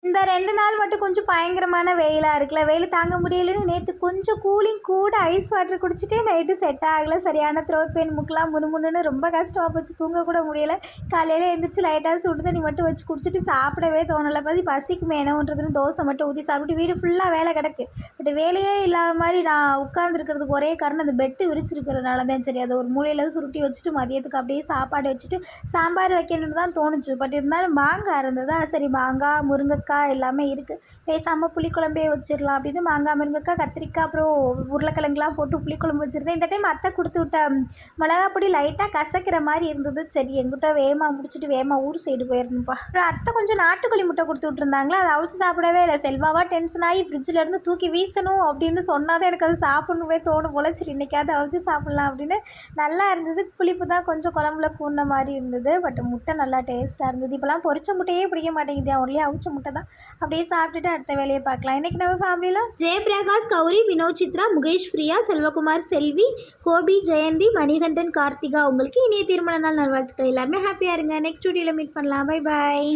இந்த 2 நாள் மட்டும் கொஞ்சம் பயங்கரமான வெயிலா இருக்குல்ல. வெயில் தாங்க முடியலன்னு நேத்து கொஞ்சம் கூலிங் கூட ஐஸ் வாட்டர் குடிச்சிட்டே நைட்டு செட் ஆகல. சரியான த்ரோட் பெயின், மூக்குலாம் முணுமுணுன்னு ரொம்ப கஷ்டமா போச்சு. தூங்க கூட முடியல. காலையில எந்திரிச்சு லைட்டா சுடு தண்ணி மட்டும் வச்சு குடிச்சிட்டு சாப்பிடவே தோணல. பசிக்குமே என்னவோன்றதுன்னு தோசை மட்டும் ஊற்றி சாப்பிட்டு வீடு ஃபுல்லாக வேலை கிடக்கு. பட் வேலையே இல்லாத மாதிரி நான் உட்காந்துருக்கிறதுக்கு ஒரே காரணம் அந்த பெட்டு விரிச்சிருக்கிறதுனால தான். சரி அதை ஒரு மூலையில் சுருட்டி வச்சுட்டு மதியத்துக்கு அப்படியே சாப்பாடு வச்சுட்டு சாம்பார் வைக்கணும்னு தான் தோணுச்சு. பட் இருந்தாலும் மாங்காய் இருந்ததா, சரி மாங்காய், முருங்கைக்காய் எல்லாமே இருக்குது, பேசாமல் புளிக்குழம்பே வச்சிடலாம் அப்படின்னு மாங்காய், முருங்கைக்காய், கத்திரிக்காய், அப்புறம் உருளைக்கிழங்குலாம் போட்டு புளிக்குழம்பு வச்சுருந்தேன். இந்த டைம் அத்தை கொடுத்து விட்ட மிளகாப்பொடி லைட்டாக கசக்கிற மாதிரி இருந்தது. சரி எங்கிட்ட வேகமாக முடிச்சுட்டு வேகமாக ஊர் சைடு போயிடணும்ப்பா. அப்புறம் அத்தை கொஞ்சம் நாட்டுக்கோழி முட்டை கொடுத்து விட்ருந்தாங்களா, அதை அவிச்சு சாப்பிடவே இல்லை. செல்வாவா டென்ஷன் ஆகி ஃப்ரிட்ஜில் இருந்து தூக்கி வீசணும் அப்படின்னு சொன்னாதான் எனக்கு அது சாப்பிடணுமே தோணும் போல. சரி இன்றைக்காவது அவிச்சு சாப்பிட்லாம் அப்படின்னு. நல்லா இருந்தது. புளிப்பு தான் கொஞ்சம் குழம்புல கூடின மாதிரி இருந்தது. பட் முட்டை நல்லா டேஸ்ட்டாக இருந்தது. இப்போலாம் பொரிச்ச முட்டையே பிடிக்க மாட்டேங்குது, ஒன்லி அவிச்ச முட்டை தான். அப்படியே சாப்பிட்டுட்டு அடுத்த வேலையை பார்க்கலாம். இன்றைக்கி நம்ம ஃபேமிலியில் ஜெயபிரகாஷ், கௌரி, வினோத், சித்ரா, முகேஷ், பிரியா, செல்வகுமார், செல்வி, கோபி, ஜெயந்தி, மணிகண்டன், கார்த்திகா. உங்களுக்கு இனிய திருமண நாள் நல்வாழ்த்துக்கள். எல்லாருமே ஹாப்பியாக இருங்க. நெக்ஸ்ட் வீடியோவில் மீட் பண்ணலாம். Bye bye.